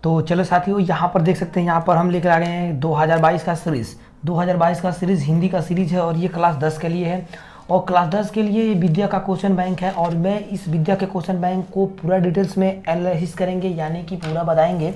तो चलो साथियों, यहाँ पर देख सकते हैं, यहाँ पर हम लेकर आ गए हैं 2022 का सीरीज़। 2022 का सीरीज़ हिंदी का सीरीज़ है और ये क्लास 10 के लिए है। और क्लास 10 के लिए ये विद्या का क्वेश्चन बैंक है और मैं इस विद्या के क्वेश्चन बैंक को पूरा डिटेल्स में एनालिसिस करेंगे, यानी कि पूरा बताएंगे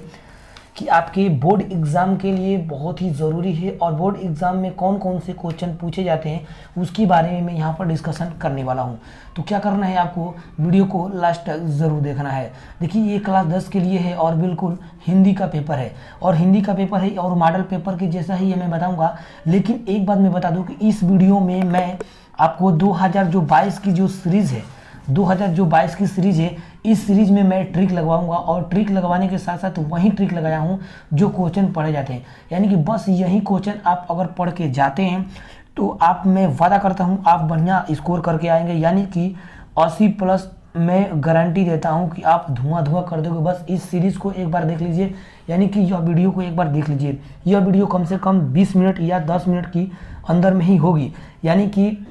कि आपके बोर्ड एग्ज़ाम के लिए बहुत ही ज़रूरी है और बोर्ड एग्ज़ाम में कौन कौन से क्वेश्चन पूछे जाते हैं उसके बारे में मैं यहाँ पर डिस्कशन करने वाला हूँ। तो क्या करना है, आपको वीडियो को लास्ट तक ज़रूर देखना है। देखिए, ये क्लास 10 के लिए है और बिल्कुल हिंदी का पेपर है और हिंदी का पेपर है और मॉडल पेपर के जैसा ही मैं बताऊँगा। लेकिन एक बात मैं बता दूँ कि इस वीडियो में मैं आपको 2022 की जो सीरीज़ है, 2022 की सीरीज़ है, इस सीरीज में मैं ट्रिक लगवाऊंगा और ट्रिक लगवाने के साथ साथ वही ट्रिक लगाया हूँ जो क्वेश्चन पढ़े जाते हैं। यानी कि बस यही क्वेश्चन आप अगर पढ़ के जाते हैं तो आप, मैं वादा करता हूँ, आप बढ़िया स्कोर करके आएंगे। यानी कि 80+ मैं गारंटी देता हूँ कि आप धुआं धुआं कर दोगे। बस इस सीरीज़ को एक बार देख लीजिए, यानी कि यह वीडियो को एक बार देख लीजिए। यह वीडियो कम से कम 20 मिनट या 10 मिनट की अंदर में ही होगी, यानी कि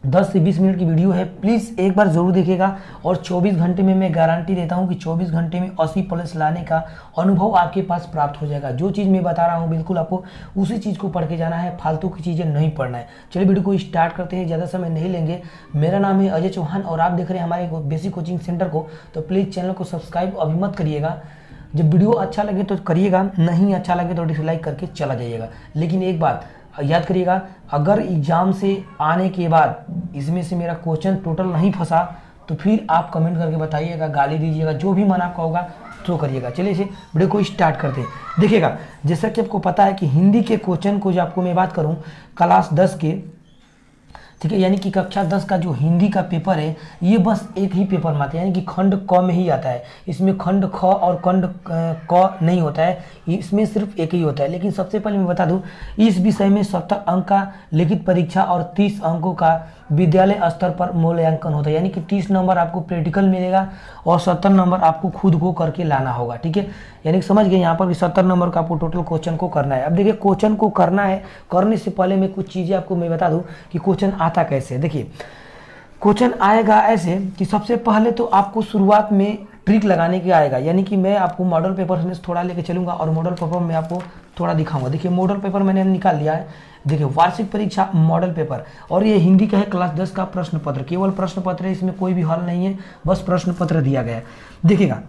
10 से 20 मिनट की वीडियो है। प्लीज़ एक बार ज़रूर देखिएगा और 24 घंटे में मैं गारंटी देता हूं कि 24 घंटे में 80+ लाने का अनुभव आपके पास प्राप्त हो जाएगा। जो चीज़ मैं बता रहा हूं बिल्कुल आपको उसी चीज़ को पढ़ के जाना है, फालतू की चीज़ें नहीं पढ़ना है। चलिए वीडियो को स्टार्ट करते हैं, ज़्यादा समय नहीं लेंगे। मेरा नाम है अजय चौहान और आप देख रहे हैं हमारे बेसिक कोचिंग सेंटर को। तो प्लीज़ चैनल को सब्सक्राइब अभी मत करिएगा। जब वीडियो अच्छा लगे तो करिएगा, नहीं अच्छा लगे तो डिसलाइक करके चला जाइएगा। लेकिन एक बात याद करिएगा, अगर एग्जाम से आने के बाद इसमें से मेरा क्वेश्चन टोटल नहीं फंसा तो फिर आप कमेंट करके बताइएगा, गाली दीजिएगा, जो भी मन आपका होगा तो करिएगा। चलिए इसे वीडियो को स्टार्ट करते हैं। देखिएगा, जैसा कि आपको पता है कि हिंदी के क्वेश्चन को जो आपको मैं बात करूं क्लास 10 के, ठीक है, यानी कि कक्षा 10 का जो हिंदी का पेपर है ये बस एक ही पेपर में आता है, यानी कि खंड क में ही आता है। इसमें खंड ख और खंड क नहीं होता है, इसमें सिर्फ एक ही होता है। लेकिन सबसे पहले मैं बता दूं, इस विषय में 70 अंक का लिखित परीक्षा और 30 अंकों का विद्यालय स्तर पर मूल्यांकन होता है। यानी कि 30 नंबर आपको प्रैक्टिकल मिलेगा और 70 नंबर आपको खुद को करके लाना होगा। ठीक है, यानी कि समझ गए यहाँ पर कि 70 नंबर का आपको टोटल क्वेश्चन को करना है। अब देखिए, क्वेश्चन को करना है, करने से पहले मैं कुछ चीज़ें आपको मैं बता दूं कि क्वेश्चन आता कैसे है। देखिए, क्वेश्चन आएगा ऐसे कि सबसे पहले तो आपको शुरुआत में ट्रिक लगाने के आएगा। यानी कि मैं आपको मॉडल पेपर से थोड़ा लेके चलूंगा और मॉडल पेपर में आपको थोड़ा दिखाऊंगा। देखिए, मॉडल पेपर मैंने निकाल लिया है। देखिए, वार्षिक परीक्षा मॉडल पेपर और ये हिंदी का है, क्लास 10 का प्रश्न पत्र, केवल प्रश्न पत्र है, इसमें कोई भी हल नहीं है, बस प्रश्न पत्र दिया गया है। देखिएगा,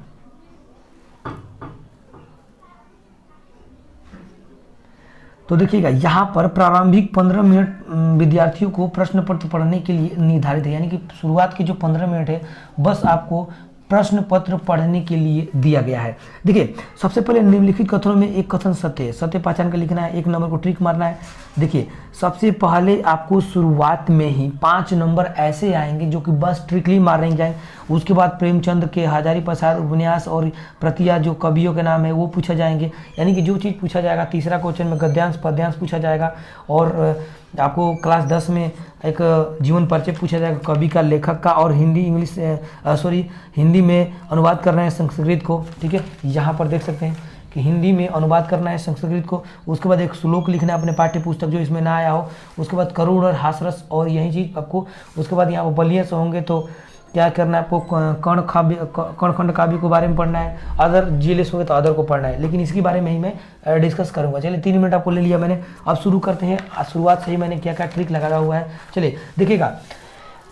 तो देखिएगा यहाँ पर प्रारंभिक 15 मिनट विद्यार्थियों को प्रश्न पत्र पढ़ने के लिए निर्धारित है। यानी कि शुरुआत के जो 15 मिनट है बस आपको प्रश्न पत्र पढ़ने के लिए दिया गया है। देखिए, सबसे पहले निम्नलिखित कथनों में एक कथन सत्य है, सत्य पहचान कर लिखना है, 1 नंबर को ट्रिक मारना है। देखिए, सबसे पहले आपको शुरुआत में ही 5 नंबर ऐसे आएंगे जो कि बस ट्रिकली मारने जाएंगे। उसके बाद प्रेमचंद के हजारी प्रसाद उपन्यास और प्रतिया जो कवियों के नाम है वो पूछा जाएंगे। यानी कि जो चीज़ पूछा जाएगा, तीसरा क्वेश्चन में गद्यांश पद्यांश पूछा जाएगा और आपको क्लास 10 में एक जीवन परिचय पूछा जाएगा कवि का, लेखक का, और हिंदी में अनुवाद करना है संस्कृत को। ठीक है, यहाँ पर देख सकते हैं कि हिंदी में अनुवाद करना है संस्कृत को। उसके बाद एक श्लोक लिखना है अपने पाठ्य पुस्तक जो इसमें ना आया हो। उसके बाद करुण और हासरस और यही चीज़ आपको। उसके बाद यहाँ पर बलियस होंगे तो क्या करना है आपको, कर्ण खंड काव्य के बारे में पढ़ना है। अदर जीलेस होंगे तो अदर को पढ़ना है, लेकिन इसके बारे में ही मैं डिस्कस करूंगा। चलिए, 3 मिनट आपको ले लिया मैंने, अब शुरू करते हैं। शुरुआत से ही मैंने क्या क्या ट्रिक लगाया हुआ है। चलिए देखिएगा,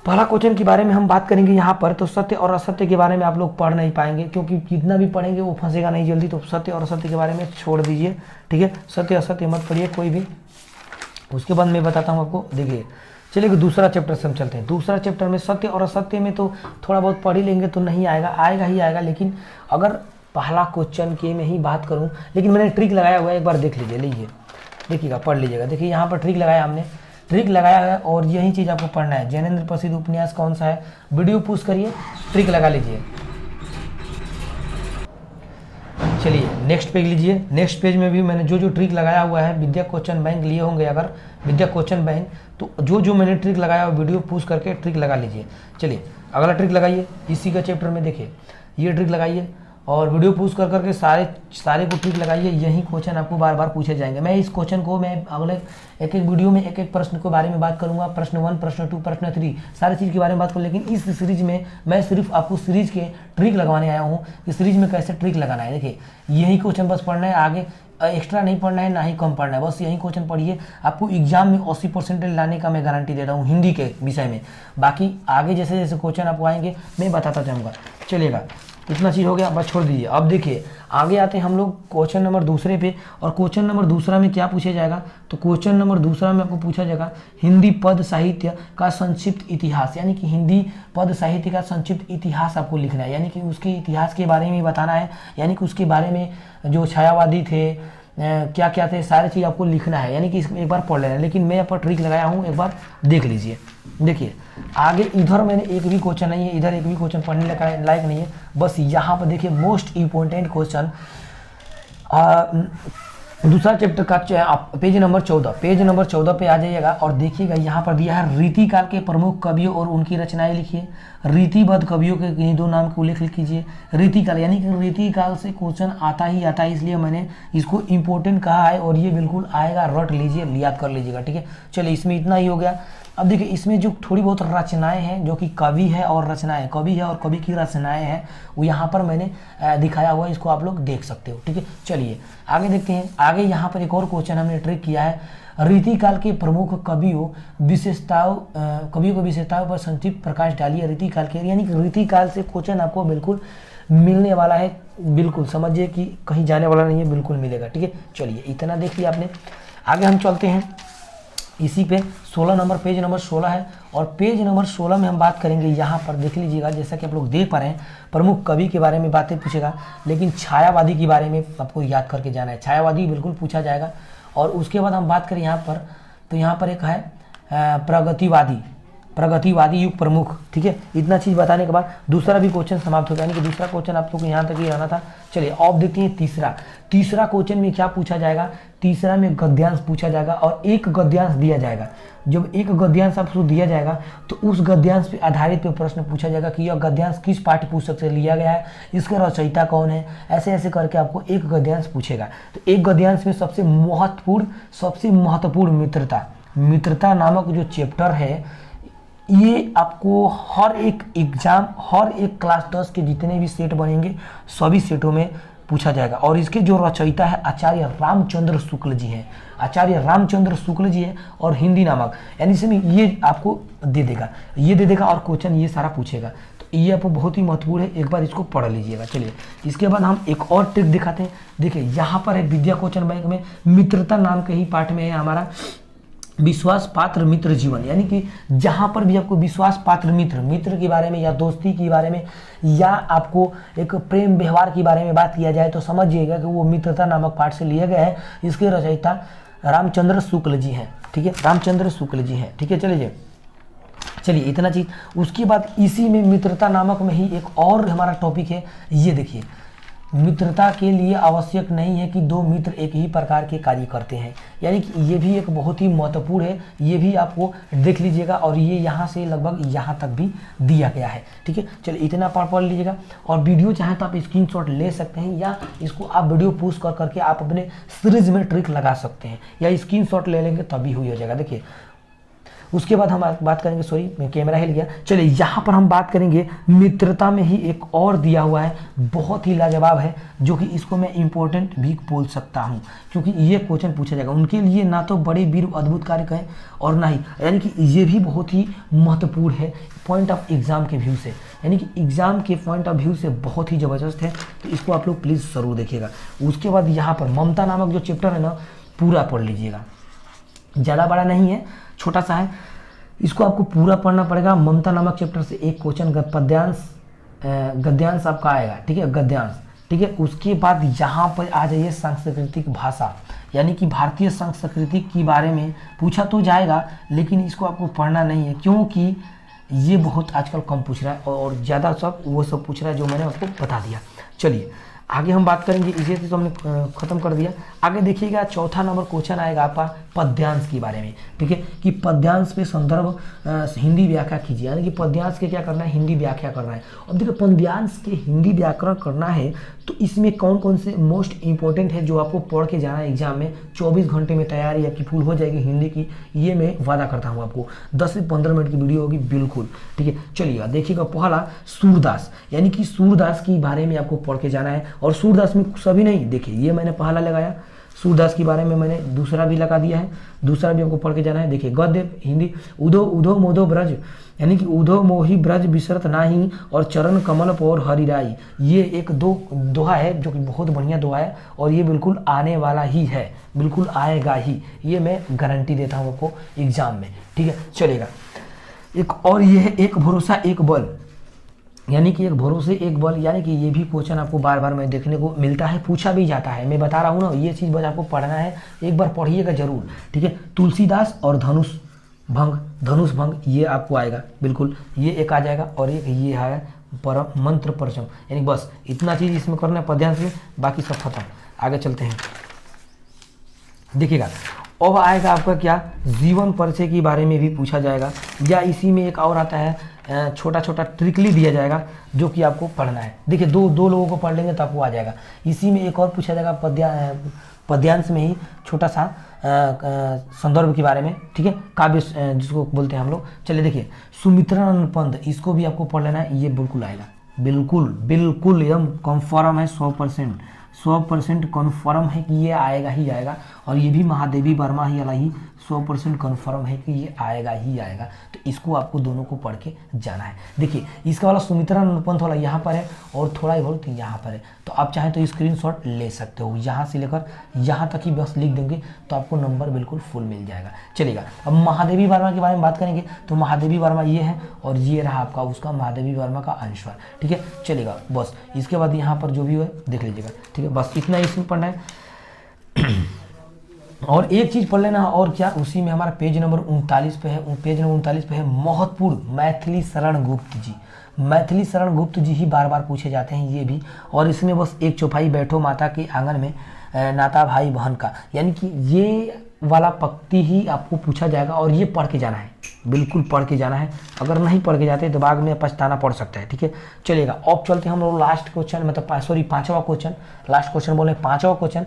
पहला क्वेश्चन के बारे में हम बात करेंगे यहाँ पर। तो सत्य और असत्य के बारे में आप लोग पढ़ नहीं पाएंगे, क्योंकि जितना भी पढ़ेंगे वो फंसेगा नहीं जल्दी। तो सत्य और असत्य के बारे में छोड़ दीजिए। ठीक है, सत्य असत्य मत पढ़िए कोई भी। उसके बाद मैं बताता हूँ आपको। देखिए, चलिए दूसरा चैप्टर से हम चलते हैं। दूसरा चैप्टर में सत्य और असत्य में तो थोड़ा बहुत पढ़ ही लेंगे तो नहीं आएगा, आएगा ही आएगा। लेकिन अगर पहला क्वेश्चन के में ही बात करूं, लेकिन मैंने ट्रिक लगाया हुआ है, एक बार देख लीजिए। लीजिए, देखिएगा, पढ़ लीजिएगा। देखिए, यहाँ पर ट्रिक लगाया, हमने ट्रिक लगाया है और यही चीज़ आपको पढ़ना है। जैनेंद्र प्रसिद्ध उपन्यास कौन सा है, वीडियो पुश करिए, ट्रिक लगा लीजिए। चलिए नेक्स्ट पेज लीजिए। नेक्स्ट पेज में भी मैंने जो जो ट्रिक लगाया हुआ है, विद्या क्वेश्चन बैंक लिए होंगे अगर विद्या क्वेश्चन बैंक, तो जो जो मैंने ट्रिक लगाया हुआ वीडियो पुश करके ट्रिक लगा लीजिए। चलिए अगला ट्रिक लगाइए इसी का चैप्टर में। देखिए, ये ट्रिक लगाइए और वीडियो पोस्ट कर करके सारे को ठीक लगाइए। यही क्वेश्चन आपको बार बार पूछे जाएंगे। मैं इस क्वेश्चन को मैं अगले एक एक वीडियो में एक एक प्रश्न के बारे में बात करूंगा, प्रश्न 1, प्रश्न 2, प्रश्न 3, सारी चीज़ के बारे में बात करूँ। लेकिन इस सीरीज में मैं सिर्फ आपको सीरीज के ट्रिक लगवाने आया हूँ कि सीरीज में कैसे ट्रिक लगाना है। देखिए यही क्वेश्चन बस पढ़ना है, आगे एक्स्ट्रा नहीं पढ़ना है, ना ही कम पढ़ना है, बस यही क्वेश्चन पढ़िए। आपको एग्जाम में 80% लाने का मैं गारंटी दे रहा हूँ हिंदी के विषय में। बाकी आगे जैसे जैसे क्वेश्चन आपको आएंगे मैं बताता जाऊँगा। चलिएगा, इतना चीज़ हो गया, बस छोड़ दीजिए। अब देखिए आगे आते हैं हम लोग क्वेश्चन नंबर दूसरे पे। और क्वेश्चन नंबर दूसरा में क्या पूछा जाएगा, तो क्वेश्चन नंबर दूसरा में आपको पूछा जाएगा हिंदी पद साहित्य का संक्षिप्त इतिहास, यानी कि हिंदी पद साहित्य का संक्षिप्त इतिहास आपको लिखना है, यानी कि उसके इतिहास के बारे में बताना है, यानी कि उसके बारे में जो छायावादी थे क्या क्या थे सारी चीज़ आपको लिखना है, यानी कि इसमें एक बार पढ़ लेना है। लेकिन मैं यहाँ पर ट्रिक लगाया हूँ, एक बार देख लीजिए। देखिए आगे इधर मैंने एक भी क्वेश्चन नहीं है, इधर एक भी क्वेश्चन पढ़ने लायक नहीं है। बस यहाँ पर देखिए मोस्ट इम्पोर्टेंट क्वेश्चन दूसरा चैप्टर का पेज नंबर 14 पे आ जाइएगा और देखिएगा यहाँ पर दिया है रीतिकाल के प्रमुख कवियों और उनकी रचनाएं लिखिए। रीतिबद्ध कवियों के किन्हीं 2 नाम का उल्लेख कीजिए। रीतिकाल यानी कि रीतिकाल से क्वेश्चन आता ही आता है, इसलिए मैंने इसको इम्पोर्टेंट कहा है और ये बिल्कुल आएगा, रट लीजिए, याद कर लीजिएगा। ठीक है, चलिए इसमें इतना ही हो गया। अब देखिए इसमें जो थोड़ी बहुत रचनाएं हैं, जो कि कवि है और रचनाएं, कवि है और कवि की रचनाएं हैं, वो यहाँ पर मैंने दिखाया हुआ है, इसको आप लोग देख सकते हो। ठीक है, चलिए आगे देखते हैं। आगे यहाँ पर एक और क्वेश्चन हमने ट्रिक किया है, रीतिकाल के प्रमुख कवियों को विशेषताओं पर संक्षिप्त प्रकाश डालिए। रीतिकाल के यानी कि रीतिकाल से क्वेश्चन आपको बिल्कुल मिलने वाला है, बिल्कुल समझिए कि कहीं जाने वाला नहीं है, बिल्कुल मिलेगा। ठीक है, चलिए इतना देख लिया आपने। आगे हम चलते हैं इसी पे 16 नंबर, पेज नंबर 16 है और पेज नंबर 16 में हम बात करेंगे। यहाँ पर देख लीजिएगा, जैसा कि आप लोग देख पा रहे हैं, प्रमुख कवि के बारे में बातें पूछेगा, लेकिन छायावादी के बारे में आपको याद करके जाना है। छायावादी बिल्कुल पूछा जाएगा। और उसके बाद हम बात करें यहाँ पर, तो यहाँ पर एक है प्रगतिवादी युग प्रमुख। ठीक है, इतना चीज़ बताने के बाद दूसरा भी क्वेश्चन समाप्त हो गया, यानी कि दूसरा क्वेश्चन आप लोग को यहाँ तक ही रहना था। चलिए अब देखते हैं तीसरा क्वेश्चन में क्या पूछा जाएगा। तीसरा में गद्यांश पूछा जाएगा और एक गद्यांश दिया जाएगा। जब एक गद्यांश आपको दिया जाएगा तो उस गद्यांश पे आधारित पे प्रश्न पूछा जाएगा कि यह गद्यांश किस पाठ्य पुस्तक से लिया गया है, इसका रचयिता कौन है, ऐसे ऐसे करके आपको एक गद्यांश पूछेगा। तो एक गद्यांश में सबसे महत्वपूर्ण मित्रता नामक जो चैप्टर है, ये आपको हर एक एग्जाम, हर एक क्लास 10 के जितने भी सेट बनेंगे सभी सेटों में पूछा जाएगा। और इसके जो रचयिता है आचार्य रामचंद्र शुक्ल जी हैं, आचार्य रामचंद्र शुक्ल जी है। और हिंदी नामक, यानी इसमें ये आपको दे देगा और क्वेश्चन ये सारा पूछेगा। तो ये आपको बहुत ही महत्वपूर्ण है, एक बार इसको पढ़ लीजिएगा। चलिए इसके बाद हम एक और ट्रिक दिखाते हैं। देखिए यहाँ पर है विद्या क्वेश्चन बैंक में मित्रता नाम के ही पाठ में है हमारा विश्वास पात्र मित्र जीवन, यानी कि जहाँ पर भी आपको विश्वास पात्र मित्र के बारे में या दोस्ती के बारे में या आपको एक प्रेम व्यवहार के बारे में बात किया जाए तो समझिएगा कि वो मित्रता नामक पाठ से लिया गया है। इसके रचयिता रामचंद्र शुक्ल जी हैं। ठीक है, रामचंद्र शुक्ल जी हैं। ठीक है, चलिए इतना चीज। उसके बाद इसी में मित्रता नामक में ही एक और हमारा टॉपिक है, ये देखिए मित्रता के लिए आवश्यक नहीं है कि 2 मित्र एक ही प्रकार के कार्य करते हैं, यानी कि ये भी एक बहुत ही महत्वपूर्ण है, ये भी आपको देख लीजिएगा। और ये यहाँ से लगभग यहाँ तक भी दिया गया है। ठीक है, चलिए इतना पढ़ लीजिएगा। और वीडियो चाहे तो आप स्क्रीनशॉट ले सकते हैं या इसको आप वीडियो पोस्ट करके आप अपने सीरीज में ट्रिक लगा सकते हैं, या स्क्रीनशॉट ले लेंगे तभी हुई हो जाएगा। देखिए उसके बाद हम बात करेंगे, सॉरी कैमरा हिल गया। चलिए यहाँ पर हम बात करेंगे मित्रता में ही एक और दिया हुआ है, बहुत ही लाजवाब है, जो कि इसको मैं इम्पोर्टेंट भी बोल सकता हूँ क्योंकि ये क्वेश्चन पूछा जाएगा। उनके लिए ना तो बड़े वीर अद्भुत कार्य कहें और ना ही, यानी कि ये भी बहुत ही महत्वपूर्ण है पॉइंट ऑफ एग्जाम के व्यू से, यानी कि एग्जाम के पॉइंट ऑफ व्यू से बहुत ही ज़बरदस्त है। तो इसको आप लोग प्लीज़ ज़रूर देखिएगा। उसके बाद यहाँ पर ममता नामक जो चैप्टर है ना, पूरा पढ़ लीजिएगा, ज़्यादा बड़ा नहीं है, छोटा सा है, इसको आपको पूरा पढ़ना पड़ेगा। ममता नामक चैप्टर से एक क्वेश्चन गद्यांश आपका आएगा। ठीक है, गद्यांश। ठीक है, उसके बाद यहाँ पर आ जाइए सांस्कृतिक भाषा, यानी कि भारतीय संस्कृति के बारे में पूछा तो जाएगा, लेकिन इसको आपको पढ़ना नहीं है क्योंकि ये बहुत आजकल कम पूछ रहा है और ज़्यादा सब वो सब पूछ रहा है जो मैंने आपको बता दिया। चलिए आगे हम बात करेंगे, इसे तो हमने खत्म कर दिया। आगे देखिएगा चौथा नंबर क्वेश्चन आएगा आपका पद्यांश के बारे में। ठीक है, कि पद्यांश पे संदर्भ हिंदी व्याख्या कीजिए, यानी कि पद्यांश के क्या करना है, हिंदी व्याख्या करना है। अब देखिए पद्यांश के हिंदी व्याकरण करना है तो इसमें कौन कौन से मोस्ट इंपॉर्टेंट है जो आपको पढ़ के जाना है एग्जाम में। 24 घंटे में तैयारी आपकी फुल हो जाएगी हिंदी की, ये मैं वादा करता हूँ आपको। 10 से 15 मिनट की वीडियो होगी बिल्कुल, ठीक है। चलिएगा देखिएगा, पहला सूरदास, यानी कि सूरदास के बारे में आपको पढ़ के जाना है। और सूरदास में सभी नहीं, देखिए ये मैंने पहला लगाया, सूरदास के बारे में मैंने दूसरा भी लगा दिया है, दूसरा भी आपको पढ़ के जाना है। देखिए गद्य हिंदी, उधो उधो मोदो ब्रज, यानी कि उधो मोहि ब्रज बिसरत नाही और चरण कमल पोर हरिराई, ये एक दोहा है जो कि बहुत बढ़िया दोहा है और ये बिल्कुल आने वाला ही है, बिल्कुल आएगा ही, ये मैं गारंटी देता हूँ आपको एग्जाम में, ठीक है। चलेगा एक और ये है एक भरोसा एक बल, यानी कि एक भरोसे एक बल, यानी कि ये भी क्वेश्चन आपको बार बार मैं देखने को मिलता है, पूछा भी जाता है। मैं बता रहा हूँ ना, ये चीज़ बस आपको पढ़ना है, एक बार पढ़िएगा जरूर, ठीक है। तुलसीदास और धनुष भंग ये आपको आएगा बिल्कुल, ये एक आ जाएगा। और एक ये है परम मंत्र परचम, यानी बस इतना चीज़ इसमें करना है पद्यांश में, बाकी सब खत्म। आगे चलते हैं, देखिएगा अब आएगा आपका क्या, जीवन परिचय के बारे में भी पूछा जाएगा, या इसी में एक और आता है छोटा छोटा ट्रिकली दिया जाएगा जो कि आपको पढ़ना है। देखिए दो लोगों को पढ़ लेंगे तो आपको आ जाएगा। इसी में एक और पूछा जाएगा पद्यांश में ही छोटा सा संदर्भ के बारे में, ठीक है, काव्य जिसको बोलते हैं हम लोग। चलिए देखिए सुमित्रानंद पंत, इसको भी आपको पढ़ लेना है, ये बिल्कुल आएगा, बिल्कुल एकदम कन्फर्म है, 100% कन्फर्म है कि ये आएगा ही आएगा। और ये भी महादेवी वर्मा ही वाला ही 100% कन्फर्म है कि ये आएगा ही आएगा। तो इसको आपको दोनों को पढ़ के जाना है। देखिए इसका वाला सुमित्रानंद पंत वाला यहाँ पर है और थोड़ा ही बहुत यहाँ पर है, तो आप चाहें तो स्क्रीनशॉट ले सकते हो, यहाँ से लेकर यहाँ तक ही बस लिख देंगे तो आपको नंबर बिल्कुल फुल मिल जाएगा। चलेगा अब महादेवी वर्मा के बारे में बात करेंगे, तो महादेवी वर्मा ये है और ये रहा आपका उसका महादेवी वर्मा का आंसर, ठीक है। चलेगा बस इसके बाद यहाँ पर जो भी है देख लीजिएगा, ठीक है, बस इतना इसमें पढ़ना है। और एक चीज़ पढ़ लेना, और क्या, उसी में हमारा पेज नंबर 39 पे है, पेज नंबर 39 पे है महत्वपूर्ण मैथिली शरण गुप्त जी। मैथिली शरण गुप्त जी ही बार बार पूछे जाते हैं ये भी। और इसमें बस एक चौपाई बैठो माता के आंगन में नाता भाई बहन का, यानी कि ये वाला पंक्ति ही आपको पूछा जाएगा और ये पढ़ के जाना है, बिल्कुल पढ़ के जाना है। अगर नहीं पढ़ के जाते तो बाद में पछताना पड़ सकता है, ठीक है। चलेगा अब चलते हैं हम लोग लास्ट क्वेश्चन, मतलब सॉरी पाँचवा क्वेश्चन, लास्ट क्वेश्चन बोले पाँचवा क्वेश्चन।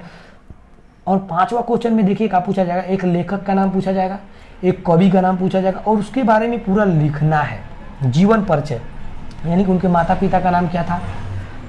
और पांचवा क्वेश्चन में देखिए क्या पूछा जाएगा, एक लेखक का नाम पूछा जाएगा, एक कवि का नाम पूछा जाएगा और उसके बारे में पूरा लिखना है। जीवन परिचय, यानी कि उनके माता पिता का नाम क्या था,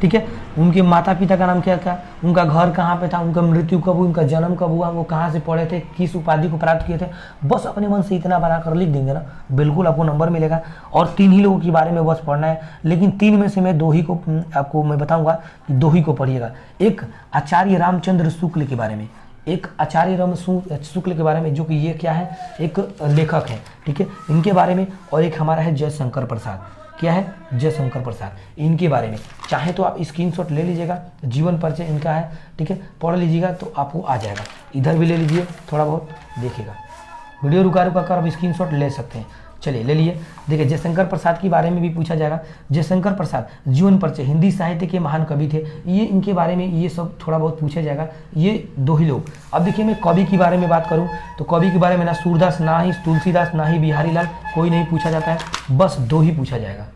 ठीक है, उनके माता पिता का नाम क्या था, उनका घर कहाँ पे था, उनका मृत्यु कब हुई, उनका जन्म कब हुआ, वो कहाँ से पढ़े थे, किस उपाधि को प्राप्त किए थे, बस अपने मन से इतना बनाकर लिख देंगे ना, बिल्कुल आपको नंबर मिलेगा। और 3 ही लोगों के बारे में बस पढ़ना है, लेकिन 3 में से मैं 2 ही को आपको मैं बताऊंगा कि 2 ही को पढ़िएगा। एक आचार्य रामचंद्र शुक्ल के बारे में, एक आचार्य राम शुक्ल के बारे में, जो कि ये क्या है, एक लेखक है, ठीक है, इनके बारे में। और एक हमारा है जयशंकर प्रसाद, क्या है, जयशंकर प्रसाद, इनके बारे में। चाहे तो आप स्क्रीनशॉट ले लीजिएगा, जीवन परिचय इनका है, ठीक है, पढ़ लीजिएगा तो आपको आ जाएगा। इधर भी ले लीजिए, थोड़ा बहुत देखिएगा, वीडियो रुका कर आप स्क्रीनशॉट ले सकते हैं। चलिए ले लिए। देखिए जयशंकर प्रसाद के बारे में भी पूछा जाएगा। जयशंकर प्रसाद जीवन परिचय, हिंदी साहित्य के महान कवि थे, ये इनके बारे में ये सब थोड़ा बहुत पूछा जाएगा, ये 2 ही लोग। अब देखिए मैं कवि के बारे में बात करूं तो कवि के बारे में ना सूरदास, ना ही तुलसीदास, ना ही बिहारी लाल, कोई नहीं पूछा जाता है, बस 2 ही पूछा जाएगा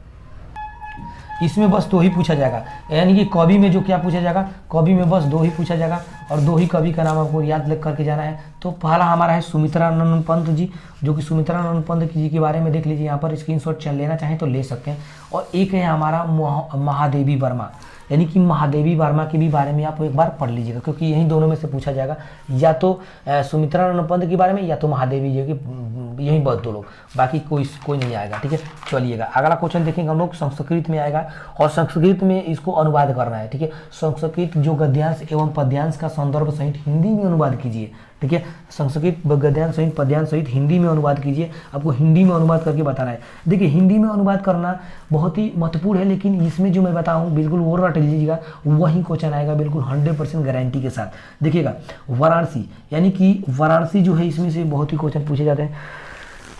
इसमें, बस 2 ही पूछा जाएगा। यानी कि कवि में जो क्या पूछा जाएगा, कवि में बस 2 ही पूछा जाएगा और 2 ही कवि का नाम आपको याद लिख करके जाना है। तो पहला हमारा है सुमित्रानंद पंत जी, जो कि सुमित्रानंद पंत जी के बारे में देख लीजिए, यहाँ पर स्क्रीनशॉट चल लेना चाहें तो ले सकते हैं। और एक है हमारा महादेवी वर्मा, यानी कि महादेवी वर्मा के भी बारे में आप एक बार पढ़ लीजिएगा, क्योंकि यही दोनों में से पूछा जाएगा, या तो सुमित्रानंद पंत के बारे में या तो महादेवी जी के, यही बहुत 2 लोग, बाकी कोई नहीं आएगा, ठीक है। चलिएगा अगला क्वेश्चन देखेंगे हम लोग, संस्कृत में आएगा और संस्कृत में इसको अनुवाद करना है, ठीक है। संस्कृत जो गद्यांश एवं पद्यांश का संदर्भ सहित हिंदी में अनुवाद कीजिए, ठीक है, संस्कृत गद्यांश सहित पद्यांश सहित हिंदी में अनुवाद कीजिए, आपको हिंदी में अनुवाद करके बताना है। देखिए हिंदी में अनुवाद करना बहुत ही महत्वपूर्ण है, लेकिन इसमें जो मैं बताऊं बिल्कुल वो रट लीजिएगा, वही क्वेश्चन आएगा बिल्कुल 100% गारंटी के साथ। देखिएगा वाराणसी, यानी कि वाराणसी जो है इसमें से बहुत ही क्वेश्चन पूछे जाते हैं।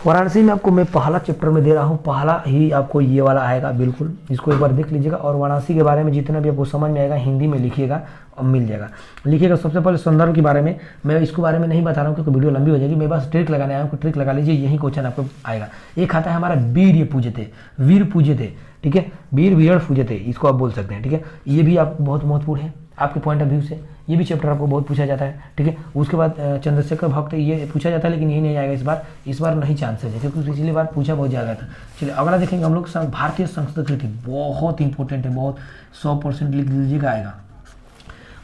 वाराणसी में आपको मैं पहला चैप्टर में दे रहा हूँ, पहला ही आपको ये वाला आएगा, बिल्कुल इसको एक बार देख लीजिएगा। और वाराणसी के बारे में जितना भी आपको समझ में आएगा हिंदी में लिखिएगा मिल जाएगा। लिखिएगा सबसे पहले संदर्भ के बारे में, मैं इसके बारे में नहीं बता रहा हूँ क्योंकि वीडियो लंबी हो जाएगी, मेरे पास ट्रिक लगाने आया हूँ, ट्रिक लगा लीजिए, यही क्वेश्चन आपको आएगा। एक आता है हमारा वीर पूजते, वीर पूजते, ठीक है, वीर वीर पूजते, इसको आप बोल सकते हैं, ठीक है। ये भी आप बहुत महत्वपूर्ण है आपके पॉइंट ऑफ व्यू से, ये भी चैप्टर आपको बहुत पूछा जाता है, ठीक है। उसके बाद चंद्रशेखर भक्त, ये पूछा जाता है लेकिन यही नहीं आएगा इस बार नहीं चांसेस है क्योंकि पिछली बार पूछा बहुत ज़्यादा था। चलिए अगला देखेंगे हम लोग, भारतीय संस्कृति, बहुत इंपॉर्टेंट है, बहुत 100% लिख लीजिएगा आएगा।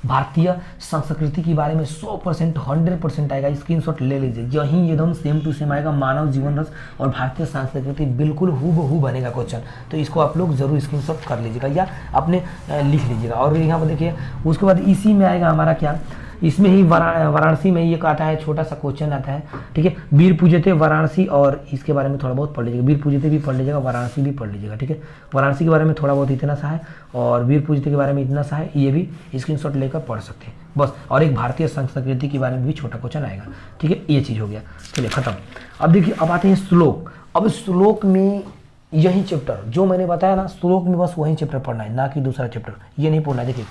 भारतीय संस्कृति के बारे में 100% 100% आएगा, स्क्रीनशॉट ले लीजिए, यही एकदम सेम टू सेम आएगा। मानव जीवन रस और भारतीय संस्कृति बिल्कुल हूबहू बनेगा क्वेश्चन, तो इसको आप लोग जरूर स्क्रीनशॉट कर लीजिएगा या अपने लिख लीजिएगा। और यहाँ पर देखिए उसके बाद इसी में आएगा हमारा क्या, इसमें ही वाराणसी में ये आता है, छोटा सा क्वेश्चन आता है, ठीक है। वीर पूजते वाराणसी, और इसके बारे में थोड़ा बहुत पढ़ लीजिएगा, वीर पूजते भी पढ़ लीजिएगा, वाराणसी भी पढ़ लीजिएगा, ठीक है। वाराणसी के बारे में थोड़ा बहुत इतना सा है और वीर पूजते के बारे में इतना सा है, ये भी स्क्रीनशॉट लेकर पढ़ सकते हैं बस। और एक भारतीय संस्कृति के बारे में भी छोटा क्वेश्चन आएगा, ठीक है। ये चीज़ हो गया, चलिए खत्म। अब देखिए अब आते हैं श्लोक। अब श्लोक में यही चैप्टर जो मैंने बताया ना, श्लोक में बस वही चैप्टर पढ़ना है, ना कि दूसरा चैप्टर, ये नहीं पढ़ना है। देखिए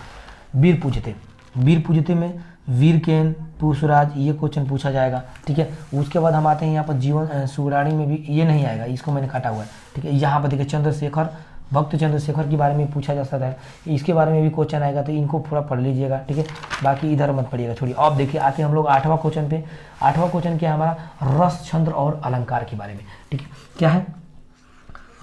वीर पूजते, वीर पूजते में वीरकेन पुरुषराज, ये क्वेश्चन पूछा जाएगा, ठीक है। उसके बाद हम आते हैं यहाँ पर जीवन सुगराणी में भी ये नहीं आएगा, इसको मैंने काटा हुआ है, ठीक है। यहाँ पर देखिए चंद्रशेखर भक्त, चंद्रशेखर के बारे में पूछा जा सकता है, इसके बारे में भी क्वेश्चन आएगा, तो इनको पूरा पढ़ लीजिएगा, ठीक है। बाकी इधर मत पढ़िएगा, छोड़िए। अब देखिए आते हैं हम लोग 8वां क्वेश्चन पे। 8वां क्वेश्चन क्या है हमारा, रस छंद और अलंकार के बारे में, ठीक है। क्या है,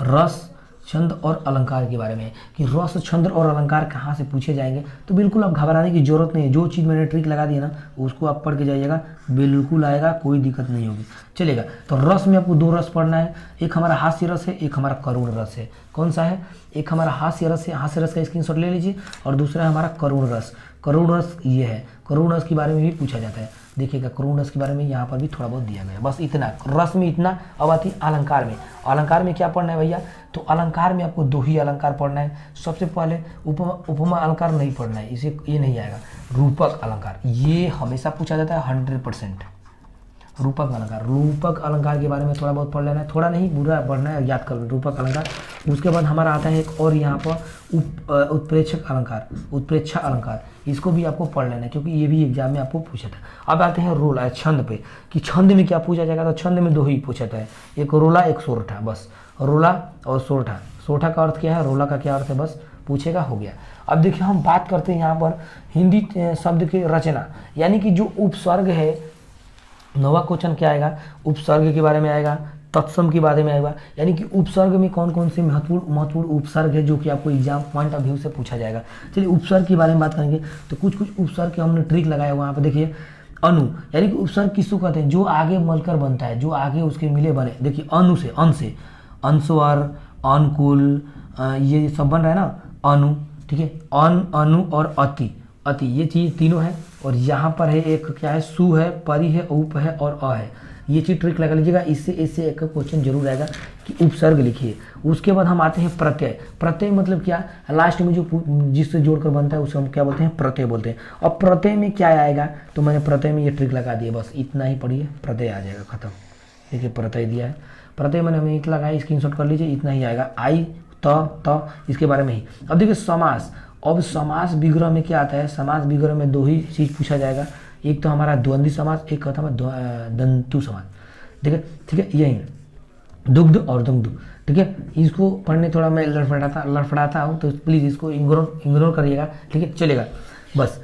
रस छंद और अलंकार के बारे में, कि रस छंद और अलंकार कहाँ से पूछे जाएंगे, तो बिल्कुल आप घबराने की जरूरत नहीं है। जो चीज़ मैंने ट्रिक लगा दी है ना, उसको आप पढ़ के जाइएगा, बिल्कुल आएगा, कोई दिक्कत नहीं होगी, चलेगा। तो रस में आपको 2 रस पढ़ना है, एक हमारा हास्य रस है, एक हमारा करुण रस है। कौन सा है, एक हमारा हास्य रस है, हास्य रस का स्क्रीनशॉट ले लीजिए, और दूसरा है हमारा करुण रस। करुण रस ये है, करुण रस के बारे में भी पूछा जाता है, देखिएगा करुण रस के बारे में यहाँ पर भी थोड़ा बहुत दिया गया है, बस इतना रस में इतना। अब आती अलंकार में, अलंकार में क्या पढ़ना है भैया, तो अलंकार में आपको 2 ही अलंकार पढ़ना है। सबसे पहले उपमा अलंकार नहीं पढ़ना है, इसे ये नहीं आएगा। रूपक अलंकार, ये हमेशा पूछा जाता है 100%। रूपक अलंकार, रूपक अलंकार के बारे में थोड़ा बहुत पढ़ लेना है, थोड़ा नहीं पूरा पढ़ना है, याद कर लो रूपक अलंकार। उसके बाद हमारा आता है एक और यहाँ पर उत्प्रेक्षक अलंकार, उत्प्रेक्षा अलंकार, इसको भी आपको पढ़ लेना है क्योंकि ये भी एग्जाम में आपको पूछा था। अब आते हैं रोला छंद पे, कि छंद में क्या पूछा जाएगा, तो छंद में 2 ही पूछा था, एक रोला एक सोरठा, बस रोला और सोरठा। सोरठा का अर्थ क्या है, रोला का क्या अर्थ है, बस पूछेगा, हो गया। अब देखिए हम बात करते हैं यहाँ पर हिंदी शब्द की रचना, यानी कि जो उपसर्ग है। 9वां क्वेश्चन क्या आएगा, उपसर्ग के बारे में आएगा, तत्सम के बारे में आएगा, यानी कि उपसर्ग में कौन कौन से महत्वपूर्ण उपसर्ग है जो कि आपको एग्जाम पॉइंट ऑफ व्यू से पूछा जाएगा। चलिए उपसर्ग के बारे में बात करेंगे, तो कुछ उपसर्ग के हमने ट्रिक लगाया हुआ, यहाँ पर देखिए अनु, यानी कि उपसर्ग किसको कहते हैं, जो आगे मलकर बनता है, जो आगे उसके मिले बने। देखिए अनु से, अन से अंशवर, अनुकूल, ये सब बन रहा है ना, अनु, ठीक है। अन, अनु और अति, अति, ये चीज़ तीनों है। और यहाँ पर है एक क्या है, सु है, परि है, उप है और अ है। ये चीज़ ट्रिक लगा लीजिएगा, इससे एक क्वेश्चन जरूर आएगा कि उपसर्ग लिखिए। उसके बाद हम आते हैं प्रत्यय। प्रत्यय मतलब क्या, लास्ट में जो जिससे जोड़कर बनता है उसे हम क्या बोलते हैं, प्रत्यय बोलते हैं। अब प्रत्यय में क्या आएगा, तो मैंने प्रत्यय में ये ट्रिक लगा दिया, बस इतना ही पढ़िए, प्रत्यय आ जाएगा, खत्म। देखिए प्रत्यय दिया है, प्रत्यय मैंने हमें इतना लगाया, स्क्रीनशॉट कर लीजिए, इतना ही आएगा, आई त इसके बारे में ही। अब देखिए समास, अब समास विग्रह में क्या आता है, समास विग्रह में 2 ही चीज़ पूछा जाएगा, एक तो हमारा द्वंद्वी समास, एक कहता है दंतु समास, ठीक है, यही दुग्ध और दंतु, ठीक है। इसको पढ़ने थोड़ा मैं लड़फड़ाता हूँ, तो प्लीज़ इसको इग्नोर करिएगा, ठीक है, चलेगा बस।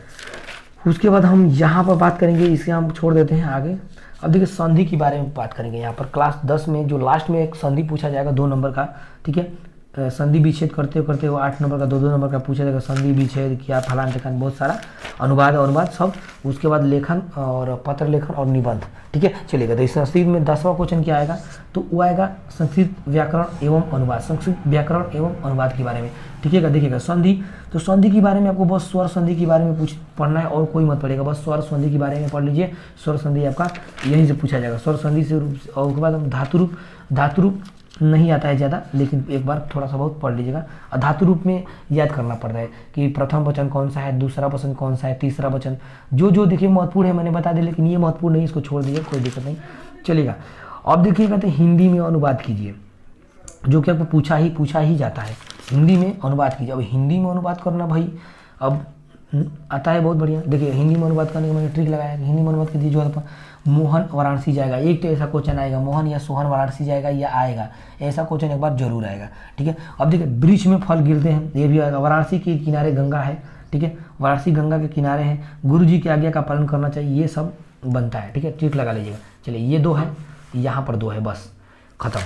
उसके बाद हम यहाँ पर बात करेंगे, इसे हम छोड़ देते हैं आगे। अब देखिए संधि के बारे में बात करेंगे, यहाँ पर क्लास 10 में जो लास्ट में एक संधि पूछा जाएगा 2 नंबर का, ठीक है। संधि विच्छेद करते वो 8 नंबर का 2 नंबर का पूछा जाएगा, संधि विच्छेद क्या, फलान ठिकान, बहुत सारा अनुवाद सब। उसके बाद लेखन और पत्र लेखन और निबंध, ठीक है, चलेगा। तो इस संस्कृत में 10वां क्वेश्चन क्या आएगा, तो वो आएगा संस्कृत व्याकरण एवं अनुवाद, संस्कृत व्याकरण एवं अनुवाद के बारे में, ठीक है। देखिएगा संधि, तो संधि के बारे में आपको बस स्वर संधि के बारे में पढ़ना है और कोई मत पड़ेगा, बस स्वर संधि के बारे में पढ़ लीजिए। स्वर संधि आपका यहीं से पूछा जाएगा, स्वर संधि से। और उसके बाद हम धातु रूप नहीं आता है ज़्यादा, लेकिन एक बार थोड़ा सा बहुत पढ़ लीजिएगा। धातु रूप में याद करना पड़ता है कि प्रथम वचन कौन सा है, दूसरा वचन कौन सा है, तीसरा वचन, जो देखिए महत्वपूर्ण है मैंने बता दिया, लेकिन ये महत्वपूर्ण नहीं, इसको छोड़ दीजिए, कोई दिक्कत नहीं, चलेगा। अब देखिएगा तो हिंदी में अनुवाद कीजिए, जो कि आपको पूछा ही जाता है, हिंदी में अनुवाद कीजिए। अब हिंदी में अनुवाद करना भाई, अब आता है, बहुत बढ़िया। देखिए हिंदी में अनुवाद करने का मैंने ट्रिक लगाया, हिंदी में अनुवाद कीजिए जो आप मोहन वाराणसी जाएगा, एक तो ऐसा क्वेश्चन आएगा, मोहन या सोहन वाराणसी जाएगा या आएगा, ऐसा क्वेश्चन एक बार जरूर आएगा। ठीक है, अब देखिए वृक्ष में फल गिरते हैं, ये भी आएगा। वाराणसी के किनारे गंगा है, ठीक है, वाराणसी गंगा के किनारे हैं, गुरु जी की आज्ञा का पालन करना चाहिए, ये सब बनता है। ठीक है, ट्रिक लगा लीजिएगा। चलिए ये 2 है, यहाँ पर 2 है, बस खत्म।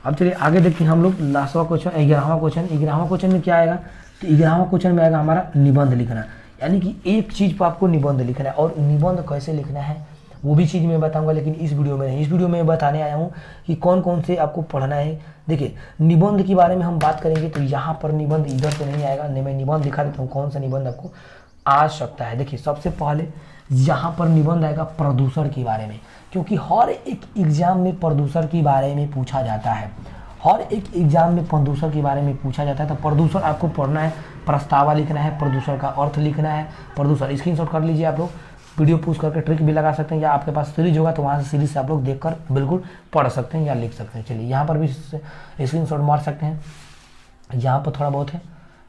अब चलिए आगे देखते हैं हम लोग लास्टवा क्वेश्चन, 11वां क्वेश्चन। 11वां क्वेश्चन में क्या आएगा, तो 11वां क्वेश्चन में आएगा हमारा निबंध लिखना, यानी कि एक चीज़ पर आपको निबंध लिखना है। और निबंध कैसे लिखना है वो भी चीज़ मैं बताऊंगा, लेकिन इस वीडियो में नहीं। इस वीडियो में बताने आया हूँ कि कौन कौन से आपको पढ़ना है। देखिए निबंध के बारे में हम बात करेंगे तो यहाँ पर निबंध इधर से नहीं आएगा, नहीं मैं निबंध दिखा देता हूँ कौन सा निबंध आपको आ सकता है। देखिए सबसे पहले यहाँ पर निबंध आएगा प्रदूषण के बारे में, क्योंकि हर एक एग्जाम में प्रदूषण के बारे में पूछा जाता है, हर एक एग्जाम में प्रदूषण के बारे में पूछा जाता है। तो प्रदूषण आपको पढ़ना है, प्रस्तावा लिखना है, प्रदूषण का अर्थ लिखना है। प्रदूषण स्क्रीनशॉट कर लीजिए आप लोग, वीडियो पूछ करके ट्रिक भी लगा सकते हैं, या आपके पास सीरीज होगा तो वहाँ से सीरीज से आप लोग देखकर बिल्कुल पढ़ सकते हैं या लिख सकते हैं। चलिए यहाँ पर भी स्क्रीनशॉट मार सकते हैं, यहाँ पर थोड़ा बहुत है,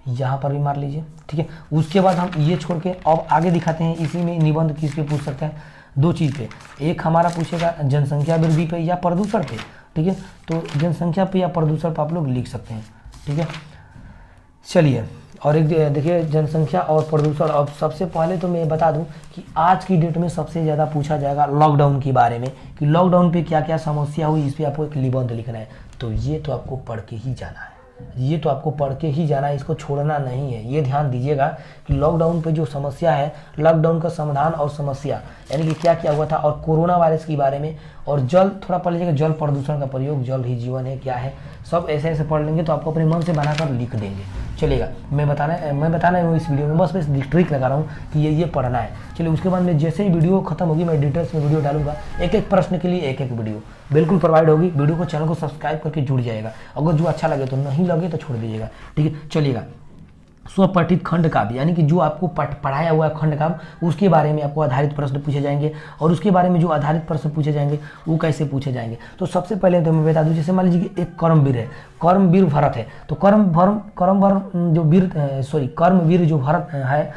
यहाँ पर भी मार लीजिए। ठीक है, उसके बाद हम ये छोड़ के अब आगे दिखाते हैं। इसी में निबंध किस पे पूछ सकते हैं, 2 चीज़ पे, एक हमारा पूछेगा जनसंख्या वृद्धि पे या प्रदूषण पे। ठीक है, तो जनसंख्या पे या प्रदूषण पे आप लोग लिख सकते हैं। ठीक है, चलिए और एक देखिए जनसंख्या और प्रदूषण। अब सबसे पहले तो मैं बता दूं कि आज की डेट में सबसे ज़्यादा पूछा जाएगा लॉकडाउन के बारे में, कि लॉकडाउन पे क्या क्या समस्या हुई, इस पर आपको एक निबंध लिखना है। तो ये तो आपको पढ़ के ही जाना है, ये तो आपको पढ़ के ही जाना है, इसको छोड़ना नहीं है। ये ध्यान दीजिएगा कि लॉकडाउन पे जो समस्या है, लॉकडाउन का समाधान और समस्या, यानी कि क्या क्या हुआ था, और कोरोना वायरस के बारे में, और जल थोड़ा पढ़ लीजिएगा, जल प्रदूषण का प्रयोग, जल ही जीवन है क्या है, सब ऐसे ऐसे पढ़ लेंगे तो आपको अपने मन से बनाकर लिख देंगे। चलेगा, मैं बताना है इस वीडियो में, बस ट्रिक लगा रहा हूँ कि ये पढ़ना है। चलिए उसके बाद में जैसे ही वीडियो खत्म होगी मैं डिटेल्स में वीडियो डालूंगा, एक एक प्रश्न के लिए एक एक वीडियो बिल्कुल प्रोवाइड होगी। वीडियो को चैनल को सब्सक्राइब करके जुड़ जाएगा, अगर जो अच्छा लगे तो, नहीं लगे तो छोड़ दीजिएगा। ठीक है, चलिएगा स्वपठित खंड काव्य, यानी कि जो आपको पढ़ाया हुआ है खंड काव्य, उसके बारे में आपको आधारित प्रश्न पूछे जाएंगे, और उसके बारे में जो आधारित प्रश्न पूछे जाएंगे वो कैसे पूछे जाएंगे। तो सबसे पहले तो मैं बता दूं, जैसे मान लीजिए कि एक कर्मवीर है, कर्मवीर भरत है, तो कर्मवीर जो भरत है,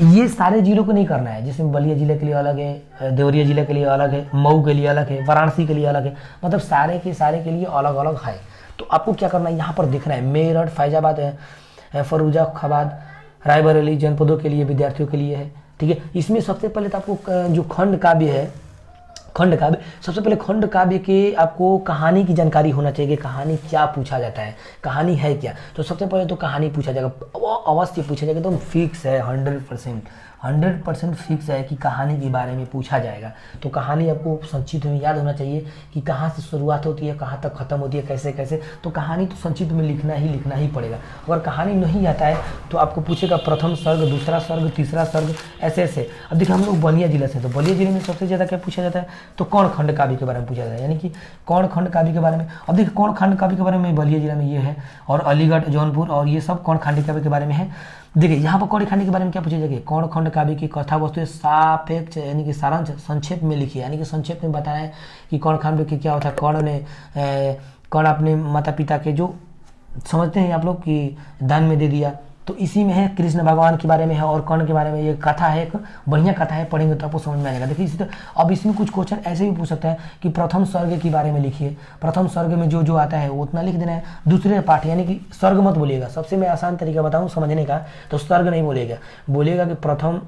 ये सारे जिलों को नहीं करना है। जैसे बलिया जिले के लिए अलग है, देवरिया जिले के लिए अलग है, मऊ के लिए अलग है, वाराणसी के लिए अलग है, मतलब सारे के लिए अलग अलग है। तो आपको क्या करना है, यहाँ पर देखना है मेरठ, फैजाबाद है, फरुजाबाद, रायबरेली जनपदों के लिए, विद्यार्थियों के लिए है। ठीक है, इसमें सबसे पहले तो आपको जो खंड काव्य है, खंड काव्य, सबसे पहले खंड काव्य के आपको कहानी की जानकारी होना चाहिए कि कहानी क्या पूछा जाता है, कहानी है क्या। तो सबसे पहले तो कहानी पूछा जाएगा, अवश्य पूछा जाएगा, तो फिक्स है, 100% फिक्स है कि कहानी के बारे में पूछा जाएगा। तो कहानी आपको संक्षिप्त में याद होना चाहिए कि कहाँ से शुरुआत होती है, कहाँ तक खत्म होती है, कैसे कैसे। तो कहानी तो संक्षिप्त में लिखना ही पड़ेगा। अगर कहानी नहीं आता है तो आपको पूछेगा प्रथम सर्ग, दूसरा सर्ग, तीसरा सर्ग, ऐसे ऐसे। अब देखिए हम लोग बलिया जिले से, तो बलिया जिले में सबसे ज़्यादा क्या पूछा जाता है, तो कौन खंड काव्य के बारे में पूछा जाता है, यानी कि कौन खंड काव्य के बारे में। अब देखिए कौन खंड काव्य के बारे में बलिया जिला में ये है, और अलीगढ़, जौनपुर, और ये सब कौन खंड काव्य के बारे में है। देखिए यहाँ पर कौड़ी खंड के बारे में क्या पूछा जाएगा, कौन खंड काव्य की कथा वस्तु सापेक्ष, यानी कि सारांश संक्षेप में लिखिए, यानी कि संक्षेप में बताया है कि कौन खंड के क्या होता है, कौन अपने माता पिता के, जो समझते हैं आप लोग कि दान में दे दिया, तो इसी में है। कृष्ण भगवान के बारे में है, और कर्ण के बारे में ये कथा है, एक बढ़िया कथा है, पढ़ेंगे तो आपको समझ में आ जाएगा। देखिए इसी तरह अब इसमें कुछ क्वेश्चन ऐसे भी पूछ सकता है कि प्रथम सर्ग के बारे में लिखिए, प्रथम सर्ग में जो आता है वो उतना लिख देना है। दूसरे पाठ, यानी कि सर्ग मत बोलिएगा, सबसे मैं आसान तरीका बताऊँ समझने का, तो सर्ग नहीं बोलेगा कि प्रथम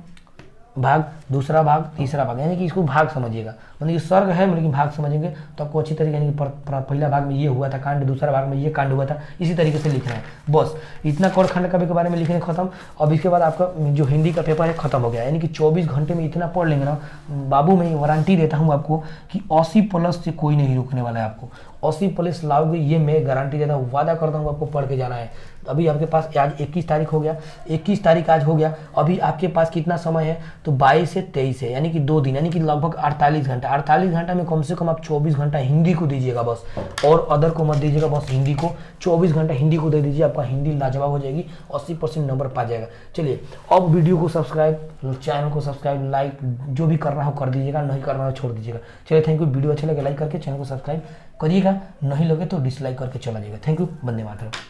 भाग, दूसरा भाग, तीसरा भाग, यानी कि इसको भाग समझिएगा। मतलब ये सर्ग है लेकिन भाग समझेंगे तो आपको अच्छी तरीके, यानी कि पहला भाग में ये हुआ था कांड, दूसरा भाग में ये कांड हुआ था, इसी तरीके से लिखना है। बस इतना कौन खंड काव्य के बारे में लिखने खत्म। अब इसके बाद आपका जो हिंदी का पेपर है खत्म हो गया, यानी कि 24 घंटे में इतना पढ़ लेंगे ना बाबू, मैं वारंटी देता हूँ आपको कि 80+ से कोई नहीं रोकने वाला है आपको। 80+ लाओगे, ये मैं गारंटी देता हूँ, वादा करता हूँ आपको पढ़ के जाना है। अभी आपके पास आज 21 तारीख हो गया, 21 तारीख आज हो गया, अभी आपके पास कितना समय है, तो 22 से 23 है, यानी कि 2 दिन, यानी कि लगभग 48 घंटा। 48 घंटा में कम से कम आप 24 घंटा हिंदी को दीजिएगा बस, और अदर को मत दीजिएगा, बस हिंदी को 24 घंटा हिंदी को दे दीजिए, आपका हिंदी लाजवाब हो जाएगी, 80% नंबर पा जाएगा। चलिए अब वीडियो को सब्सक्राइब, चैनल को सब्सक्राइब, लाइक जो भी करना हो कर दीजिएगा, नहीं करना हो छोड़ दीजिएगा। चलिए थैंक यू, वीडियो अच्छा लगे लाइक करके चैनल को सब्सक्राइब करिएगा, नहीं लगे तो डिसलाइक करके चला जाएगा। Thank you, Vande Mataram.